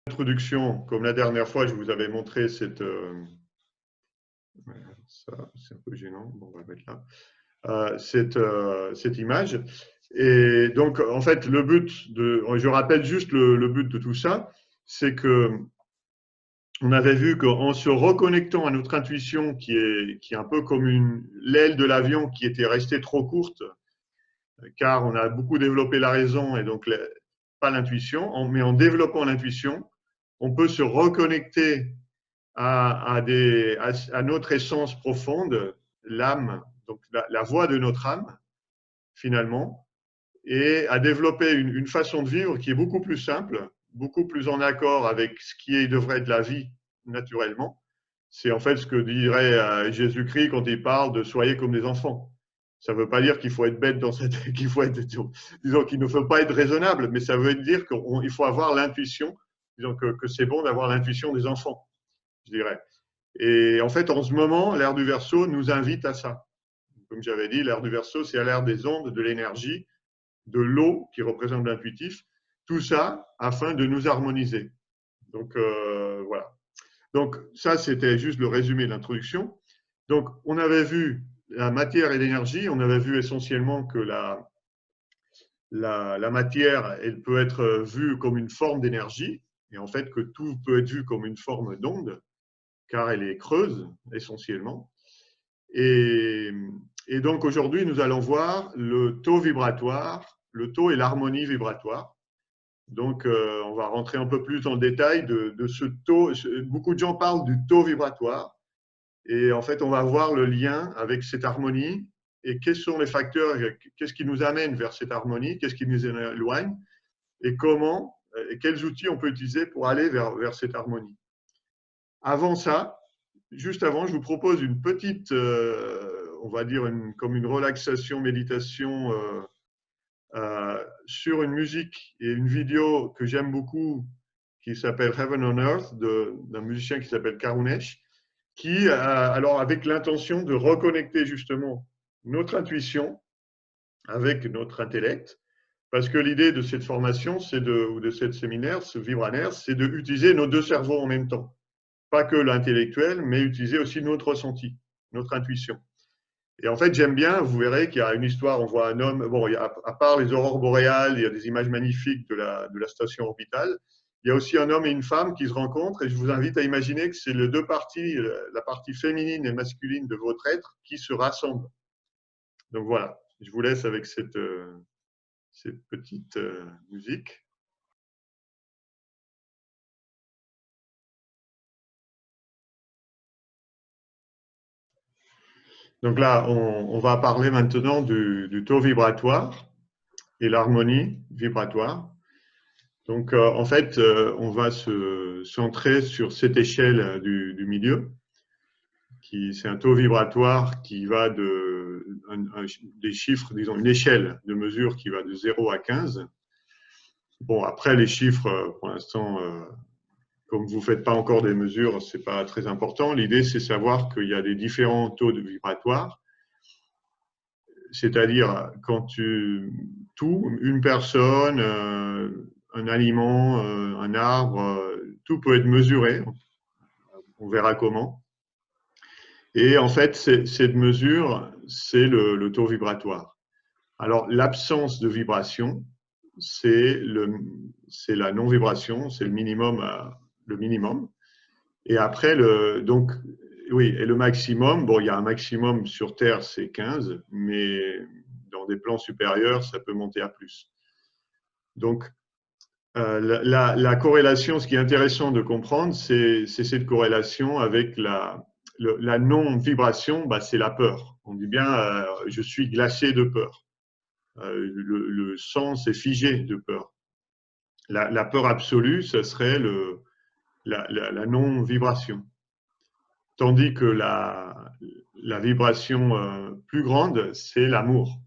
Introduction, comme la dernière fois, je vous avais montré cette. Ça, c'est un peu gênant. Bon, on va mettre là. Cette image. Et donc, en fait, le but de. Je rappelle juste le but de tout ça, c'est que on avait vu qu'en se reconnectant à notre intuition, qui est un peu comme l'aile de l'avion qui était restée trop courte, car on a beaucoup développé la raison et donc pas l'intuition, mais en développant l'intuition, on peut se reconnecter à notre essence profonde, l'âme, donc la voix de notre âme, finalement, et à développer une façon de vivre qui est beaucoup plus simple, beaucoup plus en accord avec ce qui devrait être la vie naturellement. C'est en fait ce que dirait Jésus-Christ quand il parle de soyez comme des enfants. Ça ne veut pas dire qu'il faut être bête qu'il faut être, disons qu'il ne faut pas être raisonnable, mais ça veut dire qu'il faut avoir l'intuition, disons que c'est bon d'avoir l'intuition des enfants, je dirais. Et en fait, en ce moment, l'ère du Verseau nous invite à ça. Comme j'avais dit, l'ère du Verseau, c'est l'ère des ondes, de l'énergie, de l'eau qui représente l'intuitif, tout ça afin de nous harmoniser. Donc voilà. Donc ça, c'était juste le résumé de l'introduction. Donc on avait vu la matière et l'énergie, on avait vu essentiellement que la matière, elle peut être vue comme une forme d'énergie, et en fait que tout peut être vu comme une forme d'onde, car elle est creuse essentiellement. Et, et donc aujourd'hui, nous allons voir le taux vibratoire, le taux et l'harmonie vibratoire. Donc on va rentrer un peu plus dans le détail de ce taux. Beaucoup de gens parlent du taux vibratoire. Et en fait, on va voir le lien avec cette harmonie et quels sont les facteurs, qu'est-ce qui nous amène vers cette harmonie, qu'est-ce qui nous éloigne et comment, et quels outils on peut utiliser pour aller vers cette harmonie. Avant ça, juste avant, je vous propose une petite, on va dire, comme une relaxation, méditation sur une musique et une vidéo que j'aime beaucoup qui s'appelle Heaven on Earth d'un musicien qui s'appelle Karunesh, qui, alors avec l'intention de reconnecter justement notre intuition avec notre intellect, parce que l'idée de cette formation, ou de cette séminaire, ce vibranaire, c'est d'utiliser nos deux cerveaux en même temps. Pas que l'intellectuel, mais utiliser aussi notre ressenti, notre intuition. Et en fait, j'aime bien, vous verrez qu'il y a une histoire, on voit un homme, bon, à part les aurores boréales, il y a des images magnifiques de la station orbitale, il y a aussi un homme et une femme qui se rencontrent, et je vous invite à imaginer que c'est les deux parties, la partie féminine et masculine de votre être, qui se rassemblent. Donc voilà, je vous laisse avec cette petite musique. Donc là, on va parler maintenant du taux vibratoire et l'harmonie vibratoire. Donc, en fait, on va se centrer sur cette échelle du milieu, c'est un taux vibratoire qui va des chiffres, disons une échelle de mesure qui va de 0 à 15. Bon, après, les chiffres, pour l'instant, comme vous ne faites pas encore des mesures, ce n'est pas très important. L'idée, c'est de savoir qu'il y a des différents taux de vibratoire. C'est-à-dire, une personne, un aliment, un arbre, tout peut être mesuré. On verra comment. Et en fait, cette mesure, c'est le taux vibratoire. Alors, l'absence de vibration, c'est la non-vibration, c'est le minimum. Et après, donc, oui, et le maximum, bon, il y a un maximum sur Terre, c'est 15, mais dans des plans supérieurs, ça peut monter à plus. Donc, la corrélation, ce qui est intéressant de comprendre, c'est cette corrélation avec la non-vibration, bah, c'est la peur. On dit bien, je suis glacé de peur. Le sang, c'est figé de peur. La peur absolue, ce serait la non-vibration. Tandis que la vibration plus grande, c'est l'amour.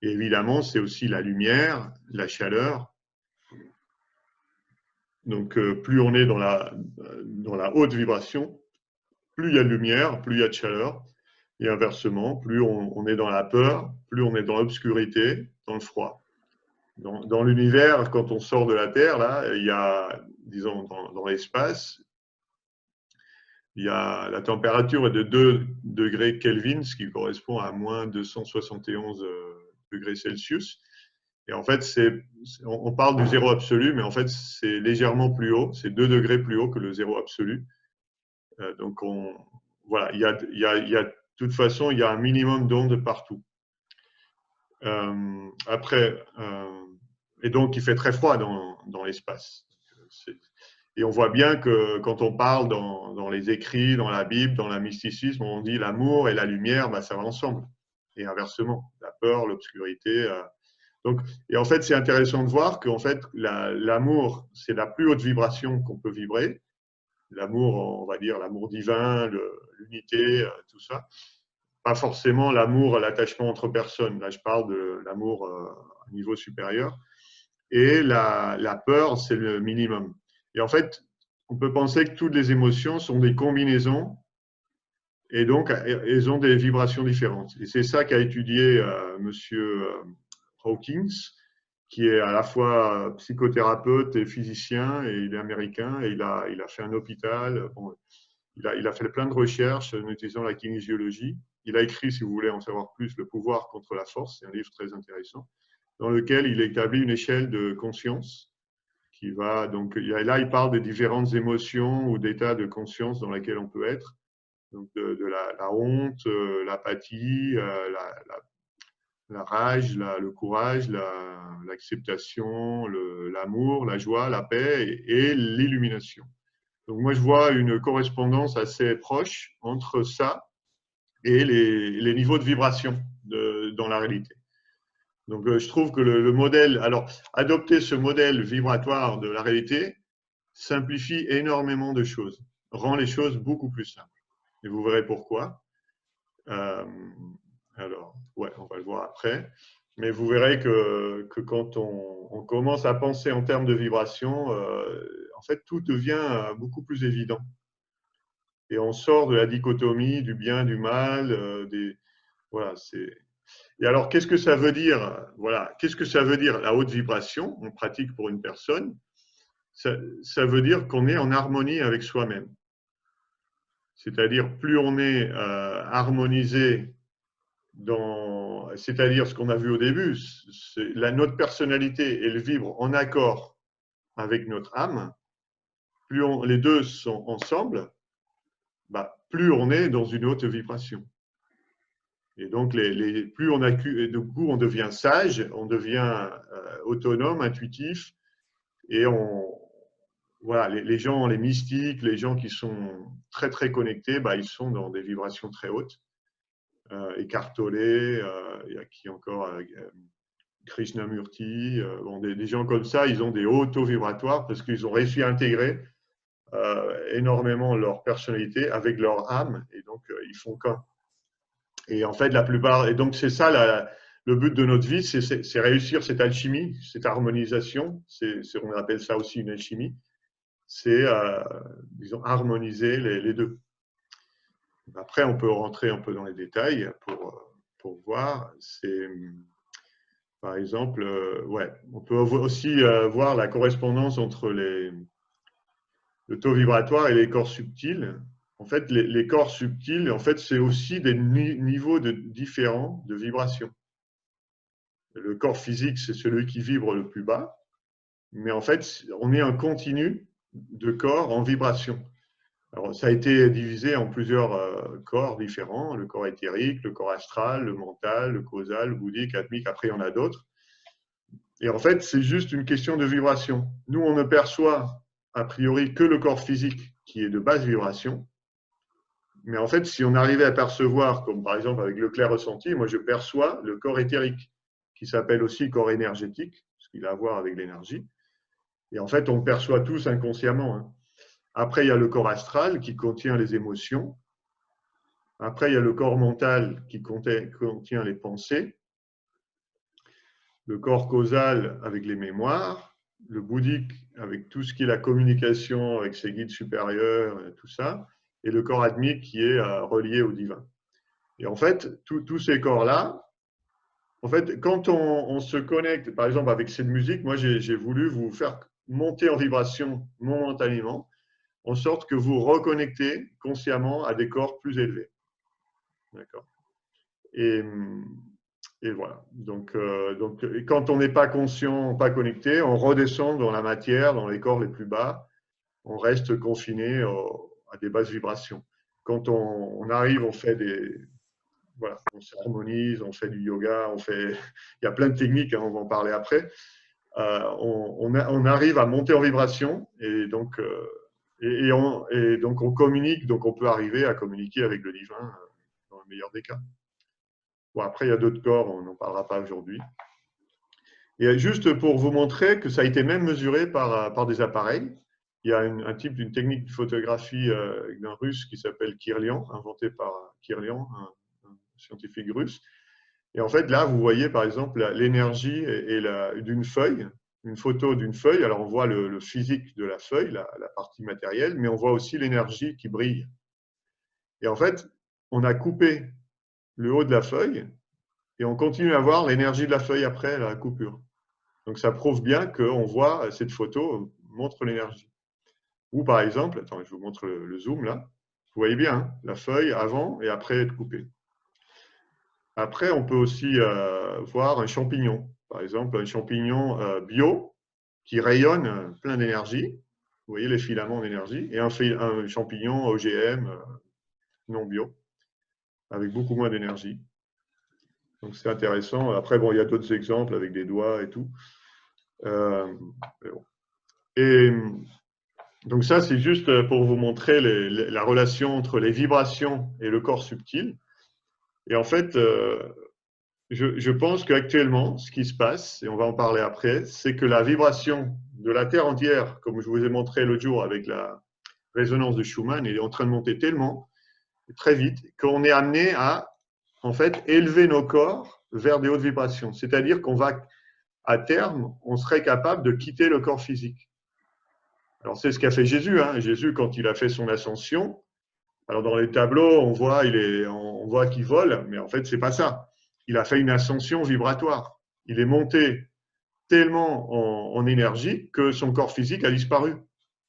Et évidemment, c'est aussi la lumière, la chaleur. Donc, plus on est dans la haute vibration, plus il y a de lumière, plus il y a de chaleur. Et inversement, plus on est dans la peur, plus on est dans l'obscurité, dans le froid. Dans l'univers, quand on sort de la Terre, là, il y a, disons, dans l'espace, il y a, la température est de 2 degrés Kelvin, ce qui correspond à moins 271 degrés Celsius. Et en fait, on parle du zéro absolu, mais en fait, c'est légèrement plus haut, c'est 2 degrés plus haut que le zéro absolu. Donc, voilà, de toute façon, il y a un minimum d'ondes partout. Après, et donc, il fait très froid dans l'espace. Et on voit bien que quand on parle dans les écrits, dans la Bible, dans le mysticisme, on dit l'amour et la lumière, bah, ça va ensemble. Et inversement, la peur, l'obscurité. Donc, et en fait, c'est intéressant de voir qu'en fait, l'amour, c'est la plus haute vibration qu'on peut vibrer. L'amour, on va dire l'amour divin, l'unité, tout ça. Pas forcément l'amour, l'attachement entre personnes. Là, je parle de l'amour à un niveau supérieur. Et la peur, c'est le minimum. Et en fait, on peut penser que toutes les émotions sont des combinaisons et donc elles ont des vibrations différentes. Et c'est ça qu'a étudié Monsieur Hawkins, qui est à la fois psychothérapeute et physicien, et il est américain, et il a fait un hôpital. Bon, il a fait plein de recherches en utilisant la kinésiologie. Il a écrit, si vous voulez en savoir plus, Le pouvoir contre la force. C'est un livre très intéressant, dans lequel il établit une échelle de conscience qui va, donc là, il parle des différentes émotions ou d'états de conscience dans lesquels on peut être. Donc de la honte, l'apathie, la rage, le courage, l'acceptation, l'amour, la joie, la paix et l'illumination. Donc moi, je vois une correspondance assez proche entre ça et les niveaux de vibration dans la réalité. Donc je trouve que le modèle, alors adopter ce modèle vibratoire de la réalité simplifie énormément de choses, rend les choses beaucoup plus simples. Et vous verrez pourquoi. Alors, ouais, on va le voir après. Mais vous verrez que quand on commence à penser en termes de vibration, en fait, tout devient beaucoup plus évident. Et on sort de la dichotomie du bien, du mal, voilà, c'est. Et alors, qu'est-ce que ça veut dire? Voilà, qu'est-ce que ça veut dire la haute vibration en pratique pour une personne? Ça veut dire qu'on est en harmonie avec soi-même. C'est-à-dire, plus on est harmonisé c'est-à-dire ce qu'on a vu au début, notre personnalité, elle vibre en accord avec notre âme. Plus les deux sont ensemble, bah, plus on est dans une haute vibration. Et donc, plus on a, et du coup, on devient sage, on devient autonome, intuitif, et voilà, les gens, les mystiques, les gens qui sont très très connectés, bah, ils sont dans des vibrations très hautes. Écartolé, il y a qui encore Krishnamurti, bon, des gens comme ça, ils ont des hauts taux vibratoires parce qu'ils ont réussi à intégrer énormément leur personnalité avec leur âme et donc ils font qu'un. Et en fait, la plupart, et donc c'est ça le but de notre vie, c'est réussir cette alchimie, cette harmonisation, on appelle ça aussi une alchimie, c'est, disons, harmoniser les deux. Après, on peut rentrer un peu dans les détails pour voir. Par exemple, ouais, on peut aussi voir la correspondance entre le taux vibratoire et les corps subtils. En fait, les corps subtils, en fait, c'est aussi des niveaux différents de vibration. Le corps physique, c'est celui qui vibre le plus bas, mais en fait, on est un continu de corps en vibration. Alors, ça a été divisé en plusieurs corps différents, le corps éthérique, le corps astral, le mental, le causal, le bouddhique, atmique, après il y en a d'autres. Et en fait, c'est juste une question de vibration. Nous, on ne perçoit a priori que le corps physique qui est de basse vibration. Mais en fait, si on arrivait à percevoir, comme par exemple avec le clair ressenti, moi je perçois le corps éthérique, qui s'appelle aussi corps énergétique, ce qu'il a à voir avec l'énergie. Et en fait, on le perçoit tous inconsciemment, hein. Après, il y a le corps astral qui contient les émotions. Après, il y a le corps mental qui contient les pensées. Le corps causal avec les mémoires. Le bouddhique avec tout ce qui est la communication avec ses guides supérieurs, tout ça. Et le corps atmique qui est relié au divin. Et en fait, tous ces corps-là, en fait, quand on se connecte, par exemple, avec cette musique, moi, j'ai voulu vous faire monter en vibration momentanément, en sorte que vous reconnectez consciemment à des corps plus élevés. D'accord. Et, et voilà. Donc, quand on n'est pas conscient, pas connecté, on redescend dans la matière, dans les corps les plus bas, on reste confiné à des basses vibrations. Quand on arrive, on fait des, voilà, on s'harmonise, on fait du yoga, il y a plein de techniques, hein, on va en parler après. On arrive à monter en vibration et donc, on communique, donc on peut arriver à communiquer avec le divin dans le meilleur des cas. Bon, après, il y a d'autres corps, on n'en parlera pas aujourd'hui. Et juste pour vous montrer que ça a été même mesuré par des appareils, il y a un type d'une technique de photographie d'un russe qui s'appelle Kirlian, inventé par Kirlian, un scientifique russe. Et en fait, là, vous voyez par exemple l'énergie d'une feuille, une photo d'une feuille. Alors, on voit le physique de la feuille, la partie matérielle, mais on voit aussi l'énergie qui brille. Et en fait, on a coupé le haut de la feuille et on continue à voir l'énergie de la feuille après la coupure. Donc, ça prouve bien qu'on voit, cette photo montre l'énergie. Ou par exemple, attends, je vous montre le zoom là. Vous voyez bien, hein, la feuille avant et après être coupée. Après, on peut aussi voir un champignon. Par exemple, un champignon bio qui rayonne plein d'énergie. Vous voyez les filaments d'énergie. Et un champignon OGM non bio, avec beaucoup moins d'énergie. Donc, c'est intéressant. Après, bon, il y a d'autres exemples avec des doigts et tout. Et donc, ça, c'est juste pour vous montrer la relation entre les vibrations et le corps subtil. Et en fait, je pense qu'actuellement, ce qui se passe, et on va en parler après, c'est que la vibration de la Terre entière, comme je vous ai montré l'autre jour avec la résonance de Schumann, est en train de monter tellement, très vite, qu'on est amené à, en fait, élever nos corps vers des hautes vibrations. C'est-à-dire qu'on va, à terme, on serait capable de quitter le corps physique. Alors, c'est ce qu'a fait Jésus. Hein. Jésus, quand il a fait son ascension, alors dans les tableaux, on voit qu'il vole, mais en fait, c'est pas ça. Il a fait une ascension vibratoire. Il est monté tellement en énergie que son corps physique a disparu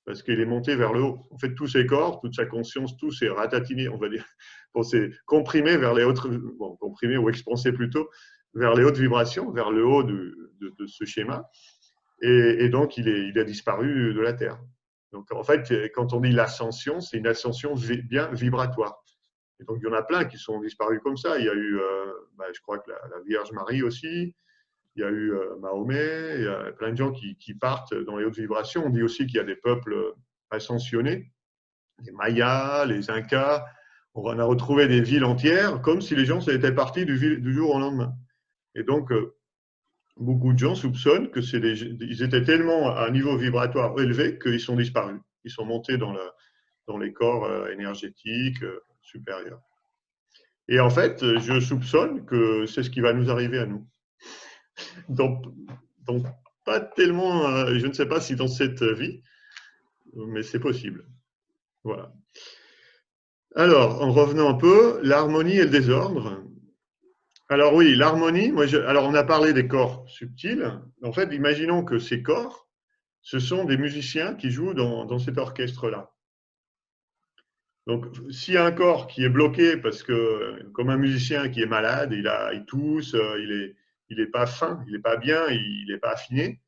parce qu'il est monté vers le haut. En fait, tous ses corps, toute sa conscience, tout s'est ratatiné, on va dire, s'est comprimé vers les hautes, bon, comprimé ou expansé plutôt, vers les hautes vibrations, vers le haut de ce schéma. Et donc, il a disparu de la Terre. Donc, en fait, quand on dit l'ascension, c'est une ascension bien vibratoire. Et donc, il y en a plein qui sont disparus comme ça. Il y a eu, je crois que la Vierge Marie aussi. Il y a eu Mahomet. Il y a plein de gens qui partent dans les hautes vibrations. On dit aussi qu'il y a des peuples ascensionnés, les Mayas, les Incas. On a retrouvé des villes entières comme si les gens étaient partis du jour au lendemain. Et donc, beaucoup de gens soupçonnent que ils étaient tellement à un niveau vibratoire élevé qu'ils sont disparus. Ils sont montés dans les corps énergétiques supérieurs. Et en fait, je soupçonne que c'est ce qui va nous arriver à nous. Donc pas tellement, je ne sais pas si dans cette vie, mais c'est possible. Voilà. Alors, en revenant un peu, l'harmonie et le désordre. Alors oui, l'harmonie, alors on a parlé des corps subtils. En fait, imaginons que ces corps, ce sont des musiciens qui jouent dans cet orchestre-là. Donc, s'il y a un corps qui est bloqué parce que, comme un musicien qui est malade, il tousse, il est pas fin, il n'est pas bien, il n'est pas affiné,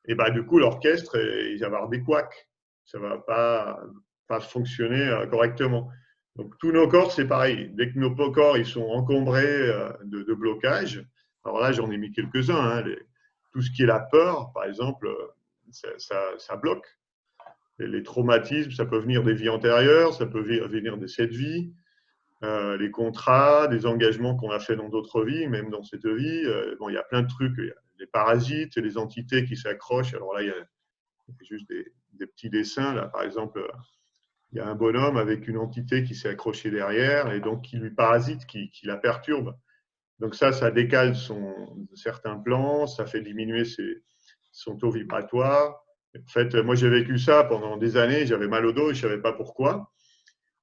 et ben du coup, l'orchestre, il va y avoir des couacs. Ça ne va pas fonctionner correctement. Donc, tous nos corps, c'est pareil. Dès que nos corps ils sont encombrés de blocages, alors là, j'en ai mis quelques-uns. Hein, tout ce qui est la peur, par exemple, ça bloque. Les traumatismes, ça peut venir des vies antérieures, ça peut venir de cette vie, les contrats, des engagements qu'on a fait dans d'autres vies, même dans cette vie. Bon, il y a plein de trucs. Il y a les parasites, les entités qui s'accrochent. Alors là, il y a juste des petits dessins. Là, par exemple, il y a un bonhomme avec une entité qui s'est accrochée derrière et donc qui lui parasite, qui la perturbe. Donc ça décale certains plans, ça fait diminuer son taux vibratoire. En fait, moi, j'ai vécu ça pendant des années. J'avais mal au dos et je ne savais pas pourquoi.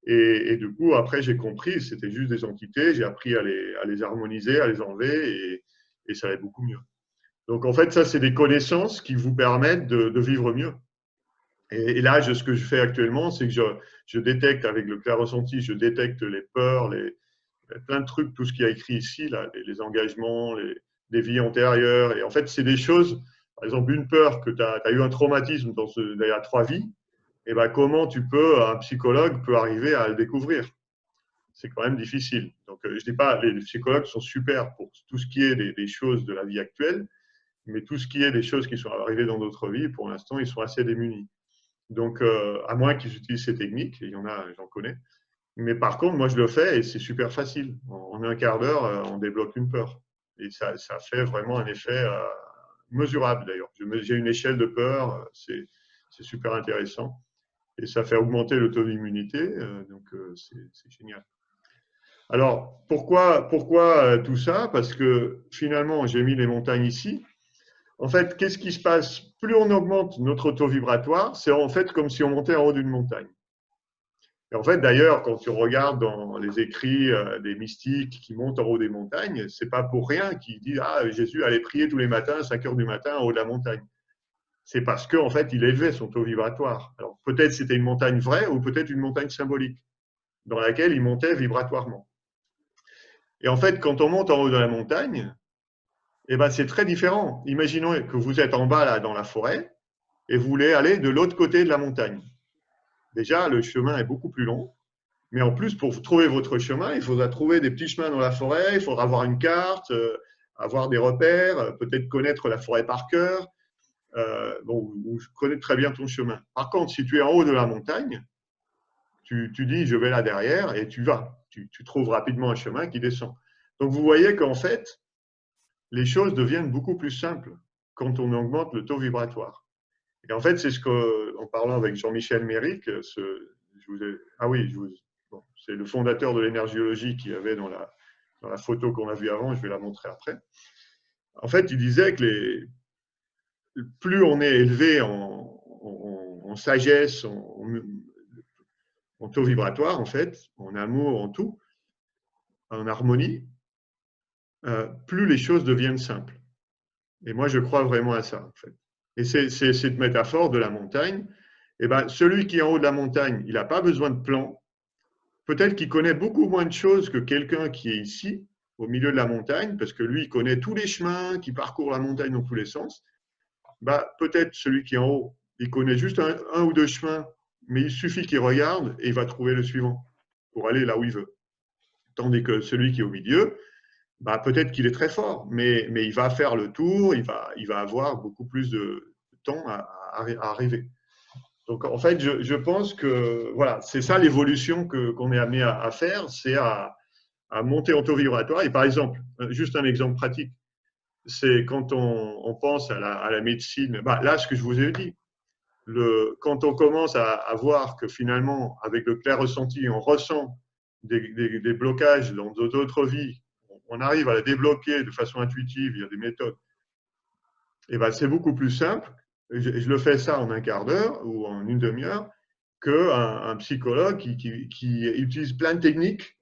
Et du coup, après, j'ai compris, c'était juste des entités. J'ai appris à les harmoniser, à les enlever. et ça va être beaucoup mieux. Donc, en fait, ça, c'est des connaissances qui vous permettent de vivre mieux. Et là, ce que je fais actuellement, c'est que je détecte avec le clair ressenti, je détecte les peurs, plein de trucs, tout ce qu'il y a écrit ici, là, les engagements, les vies antérieures. Et en fait, c'est des choses, par exemple, une peur que tu as eu un traumatisme il y a 3 vies, et ben comment un psychologue peut arriver à le découvrir? C'est quand même difficile. Donc, je ne dis pas, les psychologues sont super pour tout ce qui est des choses de la vie actuelle, mais tout ce qui est des choses qui sont arrivées dans d'autres vies, pour l'instant, ils sont assez démunis. Donc, à moins qu'ils utilisent ces techniques, et il y en a, j'en connais. Mais par contre, moi, je le fais et c'est super facile. En un quart d'heure, on débloque une peur. Et ça fait vraiment un effet mesurable, d'ailleurs. J'ai une échelle de peur, c'est super intéressant. Et ça fait augmenter le taux d'immunité, donc c'est génial. Alors, pourquoi tout ça? Parce que finalement, j'ai mis les montagnes ici. En fait, qu'est-ce qui se passe? Plus on augmente notre taux vibratoire, c'est en fait comme si on montait en haut d'une montagne. Et en fait, d'ailleurs, quand tu regardes dans les écrits des mystiques qui montent en haut des montagnes, c'est pas pour rien qu'ils disent ah Jésus allait prier tous les matins à 5 heures du matin en haut de la montagne. C'est parce qu'en fait, il élevait son taux vibratoire. Alors peut-être c'était une montagne vraie ou peut-être une montagne symbolique dans laquelle il montait vibratoirement. Et en fait, quand on monte en haut de la montagne, eh ben, c'est très différent. Imaginons que vous êtes en bas là, dans la forêt et vous voulez aller de l'autre côté de la montagne. Déjà, le chemin est beaucoup plus long. Mais en plus, pour trouver votre chemin, il faudra trouver des petits chemins dans la forêt, il faudra avoir une carte, avoir des repères, peut-être connaître la forêt par cœur, ou connaître très bien ton chemin. Par contre, si tu es en haut de la montagne, tu dis je vais là derrière et tu vas. Tu trouves rapidement un chemin qui descend. Donc vous voyez qu'en fait, les choses deviennent beaucoup plus simples quand on augmente le taux vibratoire. Et en fait, c'est ce que, en parlant avec Jean-Michel Méric, c'est le fondateur de l'énergiologie qu'il y avait dans la photo qu'on a vue avant, je vais la montrer après. En fait, il disait que plus on est élevé en sagesse, en taux vibratoire, en fait, en amour, en tout, en harmonie, plus les choses deviennent simples. Et moi, je crois vraiment à ça, en fait. Et c'est cette métaphore de la montagne. Eh ben, celui qui est en haut de la montagne, il n'a pas besoin de plan. Peut-être qu'il connaît beaucoup moins de choses que quelqu'un qui est ici, au milieu de la montagne, parce que lui, il connaît tous les chemins, qui parcourent la montagne dans tous les sens. Bah, peut-être celui qui est en haut, il connaît juste un ou deux chemins, mais il suffit qu'il regarde et il va trouver le suivant pour aller là où il veut. Tandis que celui qui est au milieu, bah, peut-être qu'il est très fort, mais il va faire le tour, il va avoir beaucoup plus de temps à arriver. Donc, en fait, je pense que voilà, c'est ça l'évolution qu'on est amené à faire, c'est à monter en taux vibratoire. Et par exemple, juste un exemple pratique, c'est quand on pense à la médecine, bah, là, ce que je vous ai dit, quand on commence à voir que finalement, avec le clair ressenti, on ressent des blocages dans d'autres vies, on arrive à les débloquer de façon intuitive, il y a des méthodes, et ben, c'est beaucoup plus simple. Je le fais ça en un quart d'heure ou en une demi-heure qu'un psychologue qui utilise plein de techniques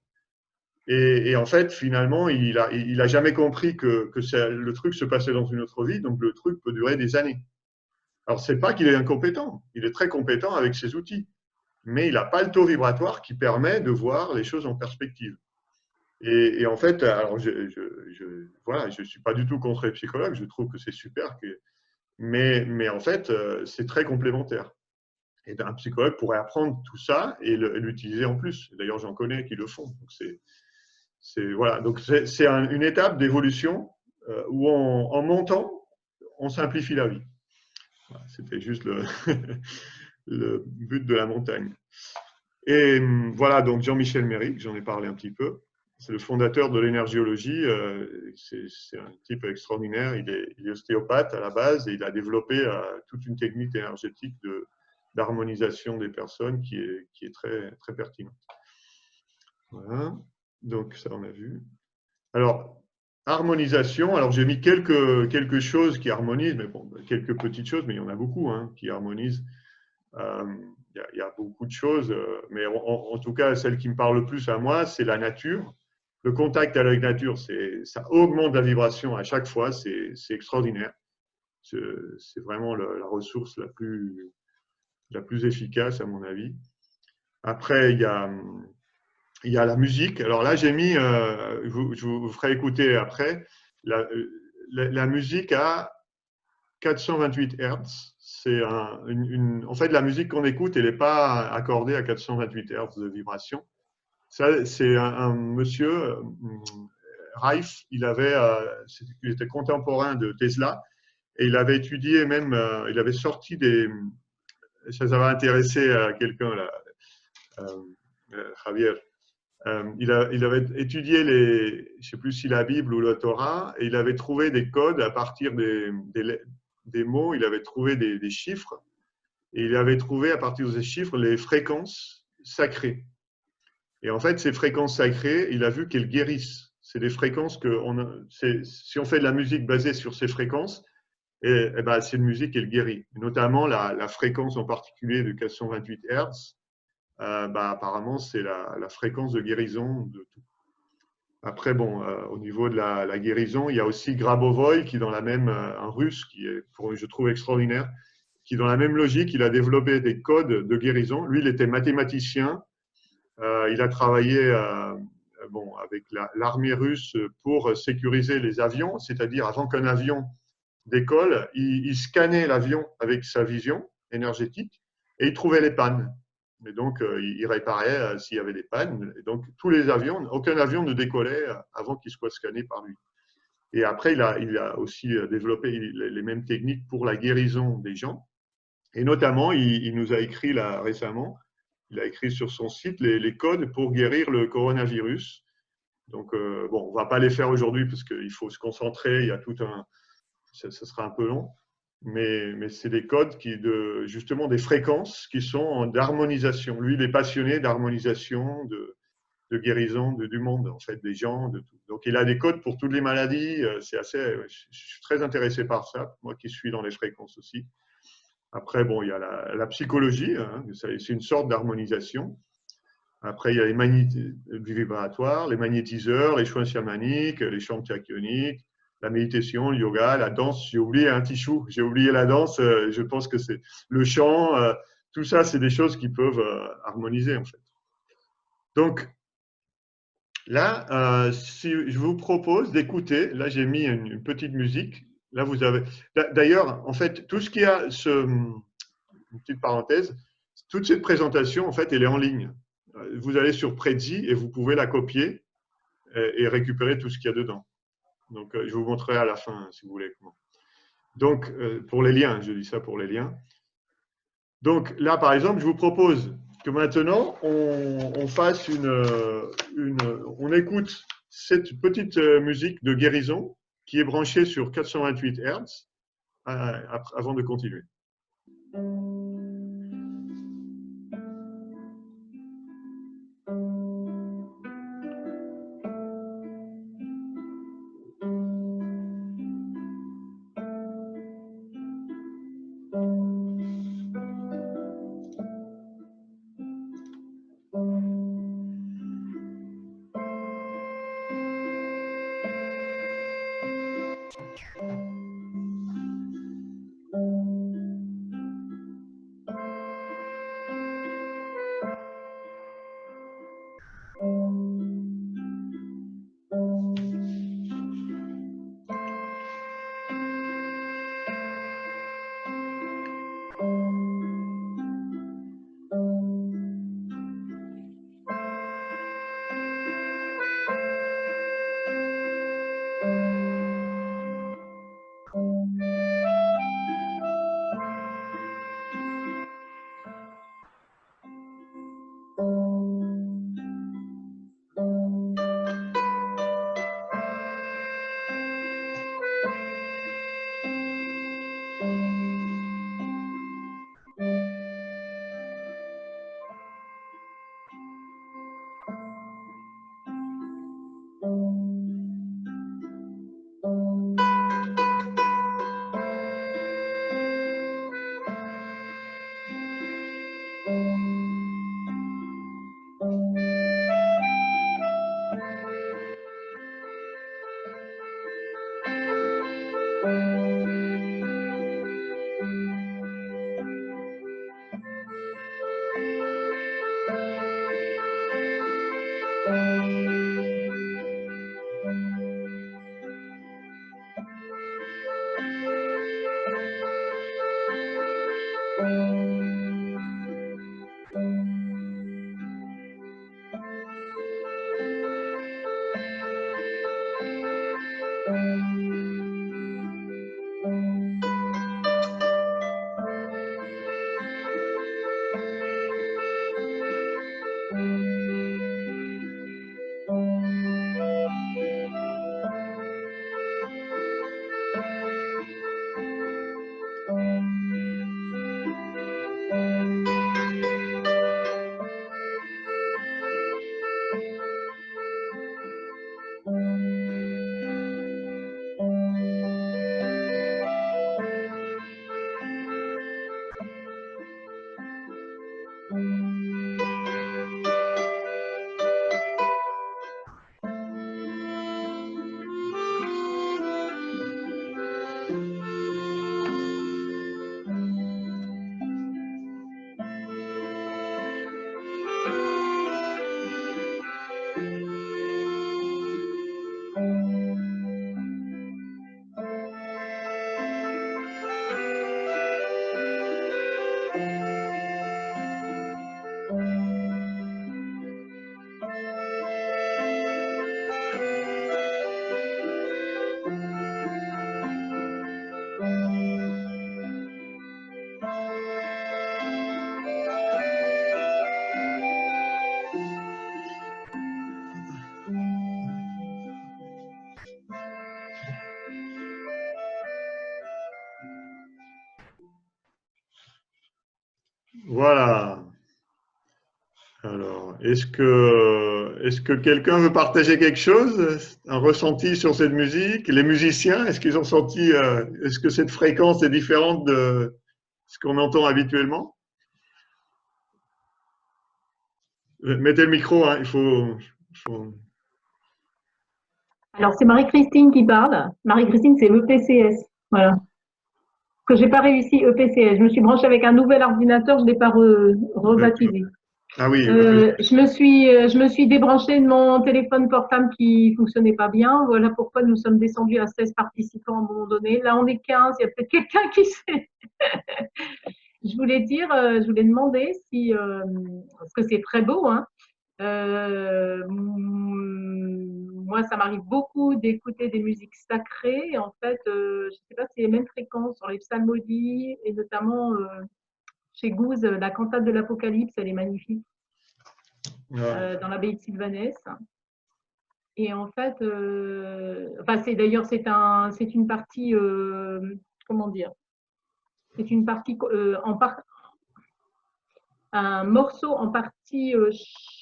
et en fait, finalement, il a jamais compris que le truc se passait dans une autre vie, donc le truc peut durer des années. Alors, c'est pas qu'il est incompétent, il est très compétent avec ses outils, mais il n'a pas le taux vibratoire qui permet de voir les choses en perspective. Et en fait, alors voilà, je suis pas du tout contre les psychologues, je trouve que c'est super, mais en fait, c'est très complémentaire. Et un psychologue pourrait apprendre tout ça et l'utiliser en plus. D'ailleurs, j'en connais qui le font. Donc voilà. Donc c'est une étape d'évolution où en montant, on simplifie la vie. Voilà, c'était juste le but de la montagne. Et voilà, donc Jean-Michel Méric, j'en ai parlé un petit peu. C'est le fondateur de l'énergiologie. C'est un type extraordinaire. Il est ostéopathe à la base et il a développé toute une technique énergétique d'harmonisation des personnes qui est très, très pertinente. Voilà. Donc, ça, on a vu. Alors, harmonisation. Alors, j'ai mis quelques choses qui harmonisent, mais bon, quelques petites choses, mais il y en a beaucoup qui harmonisent. Il y a beaucoup de choses, mais en tout cas, celle qui me parle le plus à moi, c'est la nature. le contact avec la nature, ça augmente la vibration à chaque fois, c'est extraordinaire. C'est vraiment la ressource la plus efficace, à mon avis. Après, il y a la musique. Alors là, j'ai mis, je vous ferai écouter après, la musique à 428 Hz. En fait, la musique qu'on écoute, elle n'est pas accordée à 428 Hz de vibration. C'est un monsieur, Reif, il était contemporain de Tesla et il avait étudié même, il avait sorti ça avait intéressé à quelqu'un là, Javier. Il avait étudié je ne sais plus si la Bible ou le Torah, et il avait trouvé des codes à partir des mots, il avait trouvé des chiffres, et il avait trouvé à partir de ces chiffres les fréquences sacrées. Et en fait, ces fréquences sacrées, il a vu qu'elles guérissent. C'est des fréquences si on fait de la musique basée sur ces fréquences, ben, c'est une musique, elle guérit. Et notamment la fréquence en particulier de 428 Hz, bah, apparemment, c'est la fréquence de guérison de tout. Après, bon, au niveau de la guérison, il y a aussi Grabovoi, qui est dans la même, un russe, qui est, je trouve, extraordinaire, qui, dans la même logique, il a développé des codes de guérison. Lui, il était mathématicien. Il a travaillé avec l'armée russe pour sécuriser les avions, c'est-à-dire avant qu'un avion décolle, il scannait l'avion avec sa vision énergétique et il trouvait les pannes. Et donc, il réparait s'il y avait des pannes. Et donc, aucun avion ne décollait avant qu'il soit scanné par lui. Et après, il a aussi développé les mêmes techniques pour la guérison des gens. Et notamment, il nous a écrit là récemment, il a écrit sur son site les codes pour guérir le coronavirus. Donc, bon, on ne va pas les faire aujourd'hui parce qu'il faut se concentrer, il y a ça sera un peu long. Mais c'est des codes justement des fréquences qui sont d'harmonisation. Lui, il est passionné d'harmonisation, de guérison du monde, en fait, des gens, de tout. Donc, il a des codes pour toutes les maladies. Je suis très intéressé par ça, moi qui suis dans les fréquences aussi. Après, bon, il y a la psychologie, hein, c'est une sorte d'harmonisation. Après, il y a les vibratoires, les magnétiseurs, les chants chamaniques, les chants tachyoniques, la méditation, le yoga, la danse. J'ai oublié un tichou, j'ai oublié la danse. Je pense que c'est le chant. Tout ça, c'est des choses qui peuvent harmoniser, en fait. Donc, là, si je vous propose d'écouter, là, j'ai mis une petite musique. Là, vous avez. D'ailleurs, en fait, tout ce qui a une petite parenthèse, toute cette présentation, en fait, elle est en ligne. Vous allez sur Prezi et vous pouvez la copier et récupérer tout ce qu'il y a dedans. Donc, je vous montrerai à la fin, si vous voulez. Donc, pour les liens, je dis ça pour les liens. Donc, là, par exemple, je vous propose que maintenant, on fasse on écoute cette petite musique de guérison qui est branchée sur 428 Hz avant de continuer. Voilà. Alors, est-ce que quelqu'un veut partager quelque chose, un ressenti sur cette musique? Les musiciens, est-ce qu'ils ont senti, est-ce que cette fréquence est différente de ce qu'on entend habituellement? Mettez le micro, hein, il faut. Alors, c'est Marie-Christine qui parle. Marie-Christine, c'est l'EPCS. Voilà. Que j'ai pas réussi, EPCS. Je me suis branchée avec un nouvel ordinateur, je l'ai pas D'accord. rebaptisé. Ah oui, EPC. Je me suis débranchée de mon téléphone portable qui fonctionnait pas bien. Voilà pourquoi nous sommes descendus à 16 participants à un moment donné. Là, on est 15. Il y a peut-être quelqu'un qui sait. Je voulais demander si, parce que c'est très beau, hein. Moi, ça m'arrive beaucoup d'écouter des musiques sacrées. En fait, je ne sais pas si les mêmes fréquences sur les psalmodies et notamment chez Gouze, la cantate de l'Apocalypse, elle est magnifique Ah, dans l'abbaye de Sylvanès. Et en fait, enfin, c'est d'ailleurs c'est une partie, comment dire, c'est une partie un morceau en partie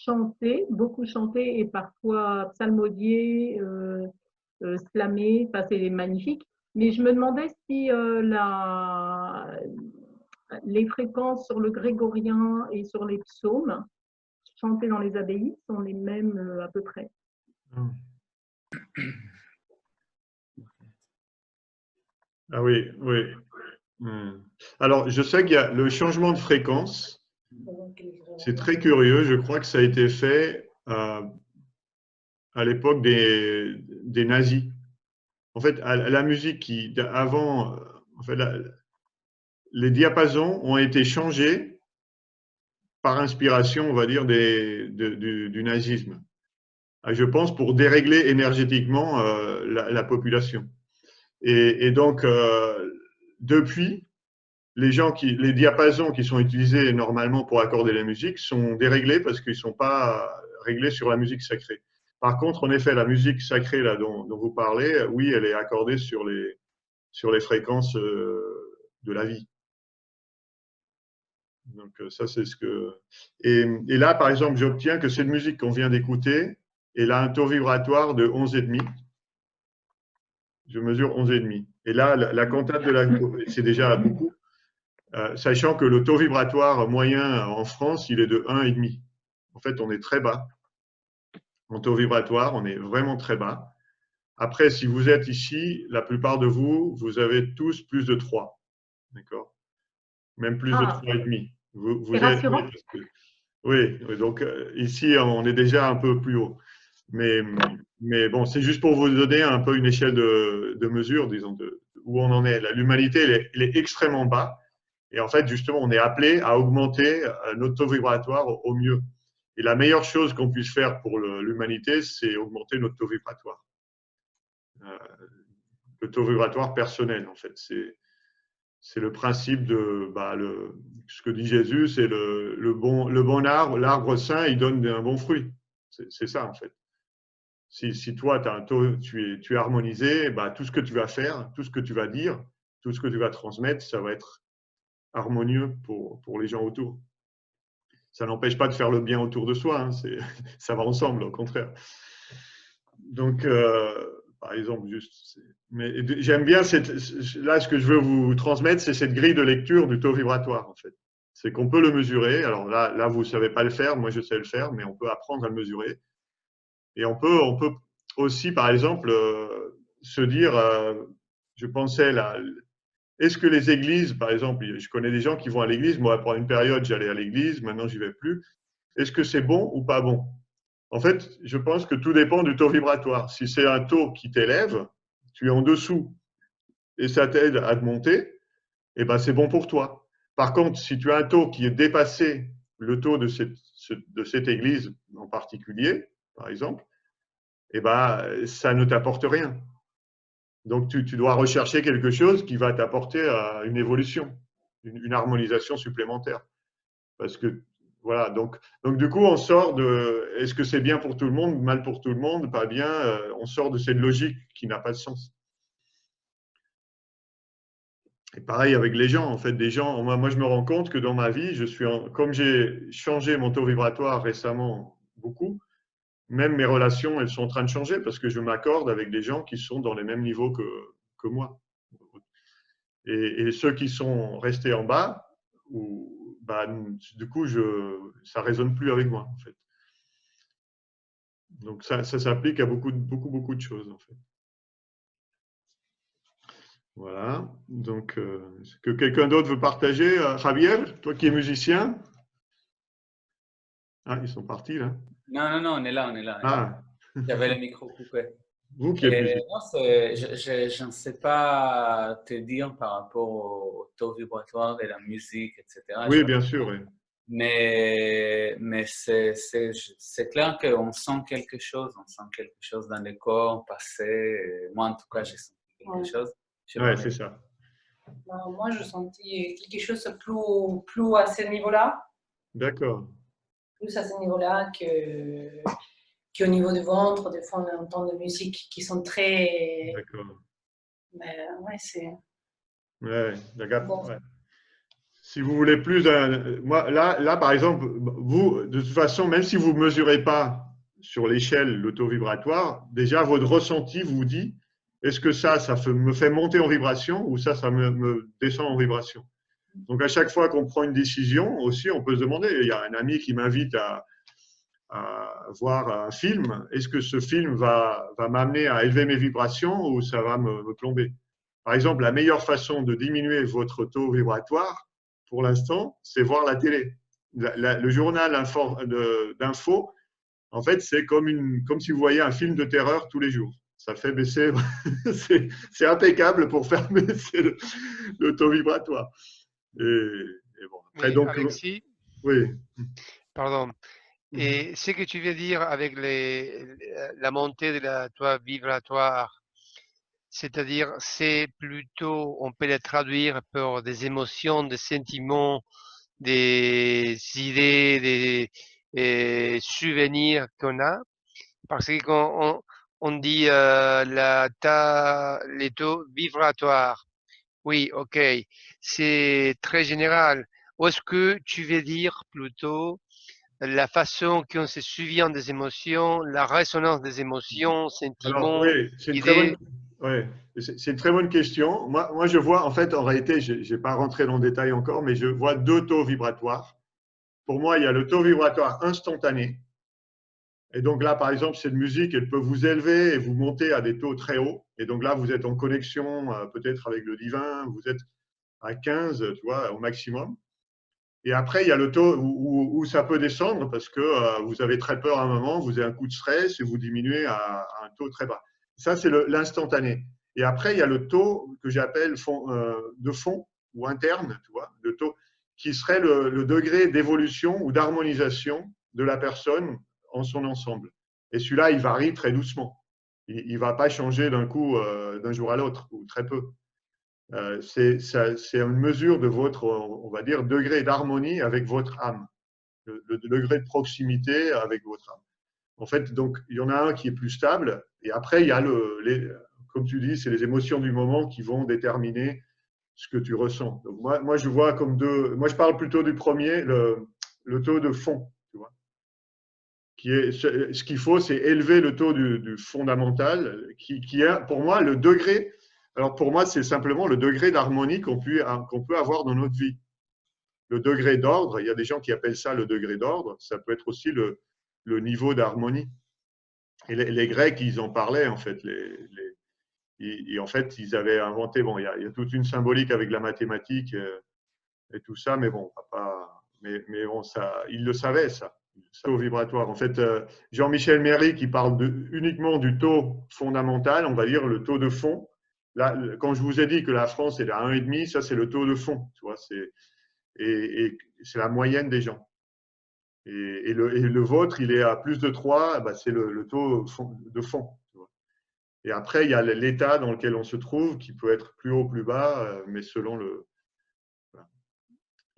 chanté, beaucoup chanté et parfois psalmodié, slamé, enfin, c'est magnifique. Mais je me demandais si les fréquences sur le grégorien et sur les psaumes chantés dans les abbayes sont les mêmes à peu près. ah oui, oui. Hmm. Alors, je sais qu'il y a le changement de fréquence, c'est très curieux. Je crois que ça a été fait à l'époque des nazis. En fait, la musique qui, avant, en fait, les diapasons ont été changés par inspiration, on va dire, du nazisme. Je pense pour dérégler énergétiquement la population. Et donc, depuis, les diapasons qui sont utilisés normalement pour accorder la musique sont déréglés parce qu'ils ne sont pas réglés sur la musique sacrée. Par contre, en effet, la musique sacrée là, dont vous parlez, oui, elle est accordée sur les fréquences de la vie. Donc ça, c'est ce que. Et là, par exemple, j'obtiens que cette musique qu'on vient d'écouter, elle a un taux vibratoire de 11,5. Je mesure 11,5. Et là, la cantate de la. C'est déjà beaucoup. Sachant que le taux vibratoire moyen en France, il est de 1,5. En fait, on est très bas. En taux vibratoire, on est vraiment très bas. Après, si vous êtes ici, la plupart de vous, vous avez tous plus de 3. D'accord? Même plus de Ah, 3,5. c'est Vous êtes, rassurant. oui, donc ici, on est déjà un peu plus haut. Mais, mais bon, c'est juste pour vous donner un peu une échelle de mesure, disons, où on en est. L'humanité, elle est extrêmement bas. Et en fait, justement, on est appelé à augmenter notre taux vibratoire au mieux. Et la meilleure chose qu'on puisse faire pour l'humanité, c'est augmenter notre taux vibratoire. Euh, le taux vibratoire personnel, en fait. C'est le principe de ce que dit Jésus, c'est le bon arbre, l'arbre sain, il donne un bon fruit. C'est ça, en fait. Si toi, as un taux, tu es harmonisé, bah, tout ce que tu vas faire, tout ce que tu vas dire, tout ce que tu vas transmettre, ça va être harmonieux pour les gens autour. Ça n'empêche pas de faire le bien autour de soi, hein, ça va ensemble, au contraire. Donc, par exemple, juste. Mais j'aime bien là, ce que je veux vous transmettre, c'est cette grille de lecture du taux vibratoire, en fait. C'est qu'on peut le mesurer. Alors là, vous ne savez pas le faire, moi je sais le faire, mais on peut apprendre à le mesurer. Et on peut aussi, par exemple, se dire, je pensais là, est-ce que les églises, par exemple, je connais des gens qui vont à l'église, moi pendant une période j'allais à l'église, maintenant j'y vais plus. Est-ce que c'est bon ou pas bon? En fait, je pense que tout dépend du taux vibratoire. Si c'est un taux qui t'élève, tu es en dessous et ça t'aide à te monter, eh ben c'est bon pour toi. Par contre, si tu as un taux qui est dépassé le taux de cette église en particulier, par exemple, eh ben ça ne t'apporte rien. Donc tu dois rechercher quelque chose qui va t'apporter une évolution, une harmonisation supplémentaire. Parce que voilà, donc du coup, on sort de est-ce que c'est bien pour tout le monde, mal pour tout le monde, pas bien, on sort de cette logique qui n'a pas de sens. Et pareil avec les gens, en fait, des gens, moi je me rends compte que dans ma vie, comme j'ai changé mon taux vibratoire récemment beaucoup, même mes relations, elles sont en train de changer parce que je m'accorde avec des gens qui sont dans les mêmes niveaux que moi. Et ceux qui sont restés en bas, bah, du coup, ça ne résonne plus avec moi, en fait. Donc ça s'applique à beaucoup de choses, en fait. Voilà. Donc, est-ce que quelqu'un d'autre veut partager? Javier, toi qui es musicien? Ah, ils sont partis là. Non, non, non, on est là, on est là. Ah, J'avais le micro coupé. vous qui êtes musicien. Non, je ne sais pas te dire par rapport au taux vibratoire de la musique, etc. Oui, bien sûr. Oui. Mais c'est clair qu'on sent quelque chose dans le corps passer. Moi, en tout cas, j'ai senti quelque chose. Ouais, c'est ça. Moi, je sentis quelque chose plus à ce niveau-là. D'accord. Plus à ce niveau-là qu'au niveau du ventre. Des fois, on entend des musiques qui sont très. D'accord. Mais ouais, c'est. Ouais, d'accord. Bon. Ouais. Si vous voulez plus moi, là, par exemple, vous, de toute façon, même si vous ne mesurez pas sur l'échelle le taux vibratoire, déjà, votre ressenti vous dit, est-ce que ça me fait monter en vibration ou ça me descend en vibration? Donc, à chaque fois qu'on prend une décision, aussi, on peut se demander, il y a un ami qui m'invite à voir un film, est-ce que ce film va m'amener à élever mes vibrations ou ça va me plomber? Par exemple, la meilleure façon de diminuer votre taux vibratoire, pour l'instant, c'est voir la télé. Le journal d'info, en fait, c'est comme si vous voyez un film de terreur tous les jours. Ça fait baisser, c'est impeccable pour faire baisser le taux vibratoire. Et bon, après, Oui, donc, Alexis, oui. pardon. Et ce que tu veux dire avec la montée de la taux vibratoire, c'est-à-dire c'est plutôt, on peut le traduire par des émotions, des sentiments, des idées, des souvenirs qu'on a, parce que quand on dit les taux vibratoires, oui, ok, c'est très général. Ou est-ce que tu veux dire plutôt la façon qu'on se souvient des émotions, la résonance des émotions, Alors, sentiments, oui, c'est une très idées? une très bonne question. Moi, je vois, en fait, en réalité, je n'ai pas rentré dans le détail encore, mais je vois deux taux vibratoires. Pour moi, il y a le taux vibratoire instantané. Et donc là, par exemple, cette musique, elle peut vous élever et vous monter à des taux très hauts. Et donc là, vous êtes en connexion peut-être avec le divin, vous êtes à 15, tu vois, au maximum. Et après, il y a le taux où ça peut descendre parce que vous avez très peur à un moment, vous avez un coup de stress et vous diminuez à un taux très bas. Ça, c'est l'instantané. Et après, il y a le taux que j'appelle de fond ou interne, tu vois, le taux qui serait le degré d'évolution ou d'harmonisation de la personne en son ensemble. Et celui-là, il varie très doucement. Il ne va pas changer d'un coup, d'un jour à l'autre, ou très peu. C'est une mesure de votre, on va dire, degré d'harmonie avec votre âme, le degré de proximité avec votre âme. En fait, donc, il y en a un qui est plus stable, et après, il y a comme tu dis, c'est les émotions du moment qui vont déterminer ce que tu ressens. Donc, moi je vois comme deux. Moi, je parle plutôt du premier, le taux de fond, tu vois. Ce qu'il faut, c'est élever le taux du fondamental, qui est pour moi le degré. Alors pour moi, c'est simplement le degré d'harmonie qu'on peut avoir dans notre vie. Le degré d'ordre, il y a des gens qui appellent ça le degré d'ordre, ça peut être aussi le niveau d'harmonie. Et les Grecs, ils en parlaient en fait. En fait, ils avaient inventé, bon, il y a toute une symbolique avec la mathématique et tout ça, mais bon, mais bon, ça, ils le savaient, ça. Taux vibratoire. En fait, Jean-Michel Méry qui parle uniquement du taux fondamental, on va dire le taux de fond. Là, quand je vous ai dit que la France est à 1,5, ça c'est le taux de fond, tu vois, et c'est la moyenne des gens. Et le vôtre, il est à plus de 3, bah, c'est le taux de fond. Tu vois. Et après, il y a l'état dans lequel on se trouve qui peut être plus haut, plus bas, mais selon le. Voilà.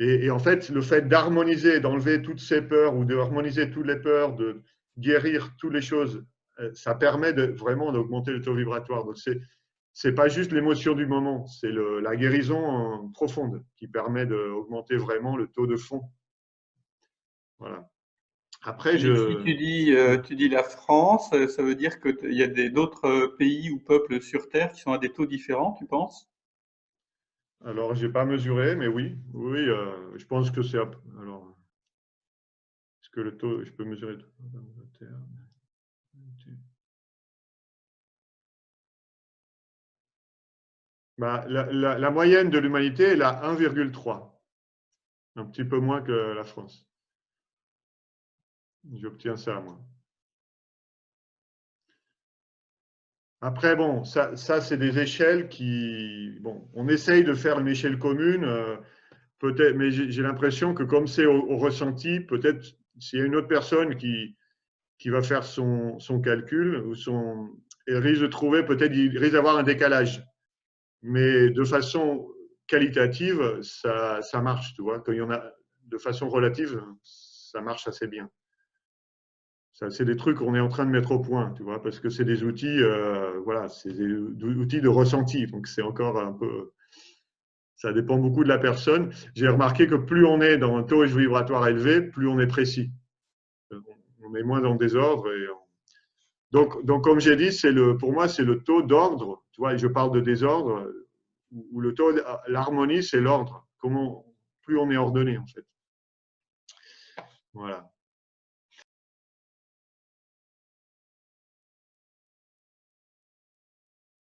Et en fait, le fait d'harmoniser, d'enlever toutes ces peurs ou d'harmoniser toutes les peurs, de guérir toutes les choses, ça permet vraiment d'augmenter le taux vibratoire. Donc, c'est pas juste l'émotion du moment, c'est la guérison profonde qui permet d'augmenter vraiment le taux de fond. Voilà. Après, Si tu dis la France, ça veut dire qu'il y a d'autres pays ou peuples sur Terre qui sont à des taux différents, tu penses? alors, j'ai pas mesuré, mais oui, oui, je pense que c'est. Alors, est-ce que le taux, je peux mesurer? Bah, la moyenne de l'humanité est à 1,3, un petit peu moins que la France. J'obtiens ça, moi. Après, bon, ça c'est des échelles qui… Bon, on essaye de faire une échelle commune, peut-être, mais j'ai l'impression que comme c'est au ressenti, peut-être s'il y a une autre personne qui va faire son calcul, elle risque de trouver, peut-être, il risque d'avoir un décalage. Mais de façon qualitative, ça marche, tu vois. Quand il y en a de façon relative, ça marche assez bien. C'est des trucs qu'on est en train de mettre au point, tu vois, parce que c'est des outils, voilà, c'est des outils de ressenti. Donc, c'est encore un peu… Ça dépend beaucoup de la personne. J'ai remarqué que plus on est dans un taux vibratoire élevé, plus on est précis. On est moins dans le désordre. Donc, comme j'ai dit, pour moi, c'est le taux d'ordre. Tu vois, je parle de désordre, où le taux, l'harmonie, c'est l'ordre. Plus on est ordonné, en fait. Voilà.